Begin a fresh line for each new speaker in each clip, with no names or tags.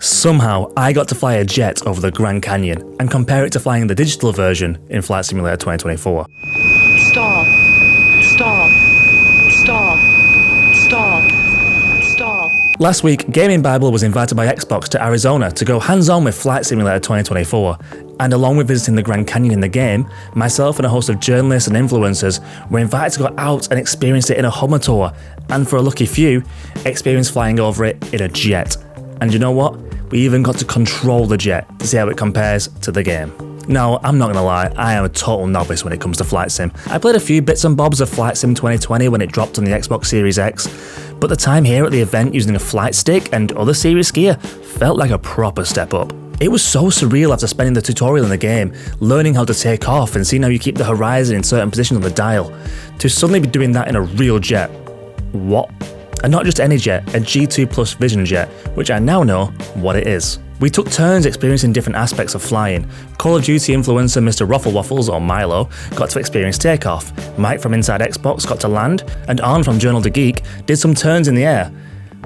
Somehow, I got to fly a jet over the Grand Canyon and compare it to flying the digital version in Flight Simulator 2024.
Stall. Stall. Stall. Stall. Stall.
Last week, GAMINGbible was invited by Xbox to Arizona to go hands-on with Flight Simulator 2024, and along with visiting the Grand Canyon in the game, myself and a host of journalists and influencers were invited to go out and experience it in a Hummer tour, and for a lucky few, experience flying over it in a jet. And you know what? We even got to control the jet to see how it compares to the game. Now, I'm not gonna lie, I am a total novice when it comes to flight sim. I played a few bits and bobs of Flight Sim 2020 when it dropped on the Xbox Series X, but the time here at the event using a flight stick and other serious gear felt like a proper step up. It was so surreal after spending the tutorial in the game, learning how to take off and seeing how you keep the horizon in certain positions on the dial, to suddenly be doing that in a real jet. What? And not just any jet, a G2 Vision Jet, which I now know what it is. We took turns experiencing different aspects of flying. Call of Duty influencer Mr. Ruffle Waffles, or Milo, got to experience takeoff, Mike from Inside Xbox got to land, and Arn from Journal to Geek did some turns in the air.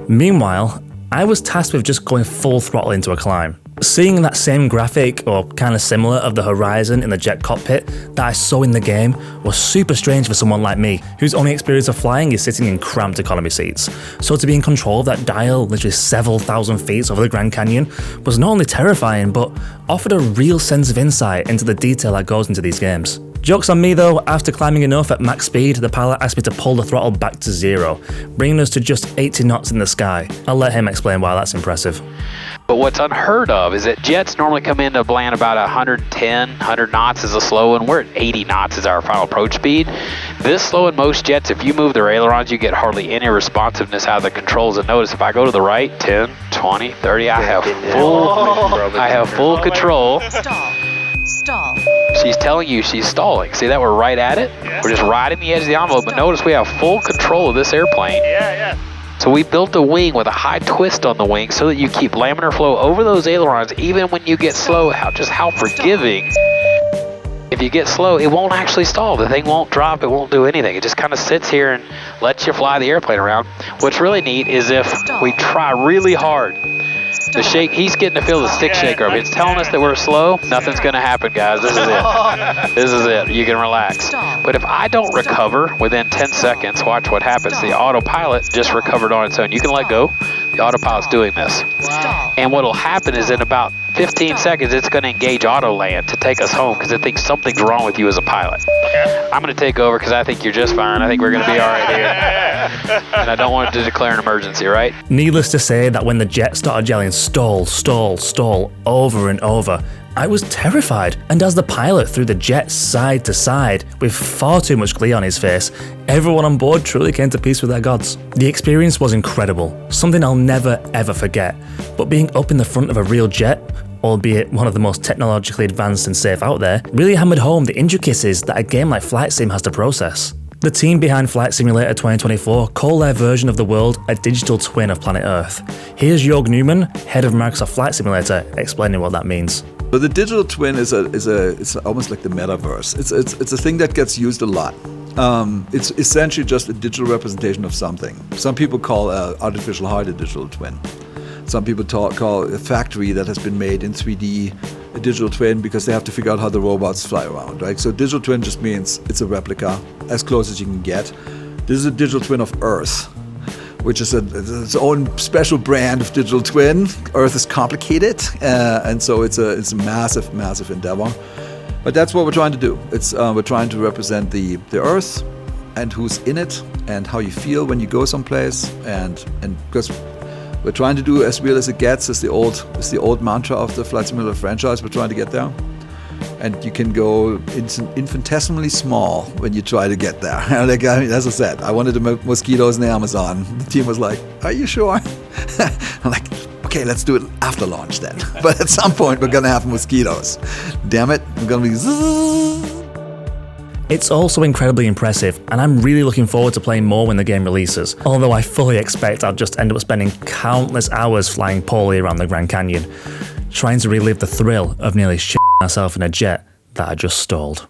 Meanwhile, I was tasked with just going full throttle into a climb. Seeing that same graphic, or kind of similar, of the horizon in the jet cockpit that I saw in the game was super strange for someone like me, whose only experience of flying is sitting in cramped economy seats. So to be in control of that dial literally several thousand feet over the Grand Canyon was not only terrifying, but offered a real sense of insight into the detail that goes into these games. Joke's on me though, after climbing enough at max speed, the pilot asked me to pull the throttle back to 0, bringing us to just 80 knots in the sky. I'll let him explain why that's impressive.
But what's unheard of is that jets normally come in to land about 110, 100 knots is a slow one. We're at 80 knots is our final approach speed. This slow in most jets, if you move the ailerons, you get hardly any responsiveness out of the controls. And notice if I go to the right, 10, 20, 30, I have full control.
Stall.
She's telling you she's stalling. See that we're right at it? Yeah. We're just riding the edge of the envelope, but notice we have full control of this airplane.
Yeah.
So we built a wing with a high twist on the wing so that you keep laminar flow over those ailerons even when you get slow. How forgiving. If you get slow, it won't actually stall. The thing won't drop, it won't do anything. It just kind of sits here and lets you fly the airplane around. What's really neat is if we try really hard, the shake, he's getting to feel the stick shaker. If it's telling us that we're slow, nothing's gonna happen, guys. This is it. This is it. You can relax. But if I don't recover within 10 seconds, watch what happens. The autopilot just recovered on its own. You can let go. The autopilot's doing this. And what'll happen is in about 15 seconds, it's gonna engage auto land to take us home because it thinks something's wrong with you as a pilot. I'm gonna take over because I think you're just fine. I think we're gonna be all right here. And I don't want to declare an emergency, right?
Needless to say that when the jet started yelling stall, stall, stall over and over, I was terrified, and as the pilot threw the jet side to side with far too much glee on his face, everyone on board truly came to peace with their gods. The experience was incredible, something I'll never ever forget, but being up in the front of a real jet, albeit one of the most technologically advanced and safe out there, really hammered home the intricacies that a game like Flight Sim has to process. The team behind Flight Simulator 2024 call their version of the world a digital twin of planet Earth. Here's Jörg Newman, head of Microsoft Flight Simulator, explaining what that means.
But the digital twin is almost like the metaverse. It's a thing that gets used a lot. It's essentially just a digital representation of something. Some people call artificial heart a digital twin. Some people call a factory that has been made in 3D a digital twin because they have to figure out how the robots fly around, right? So digital twin just means it's a replica, as close as you can get. This is a digital twin of Earth, which is its own special brand of digital twin. Earth is complicated, and so it's a massive, massive endeavor. But that's what we're trying to do. We're trying to represent the Earth and who's in it and how you feel when you go someplace, and because we're trying to do as real as it gets, is the old mantra of the Flight Simulator franchise. We're trying to get there. And you can go infinitesimally small when you try to get there. As I said, I wanted the mosquitoes in the Amazon. The team was like, "Are you sure?" I'm like, "Okay, let's do it after launch then." But at some point, we're gonna have mosquitoes. Damn it, we're gonna be zzz.
It's also incredibly impressive, and I'm really looking forward to playing more when the game releases, although I fully expect I'll just end up spending countless hours flying poorly around the Grand Canyon, trying to relive the thrill of nearly shitting myself in a jet that I just stalled.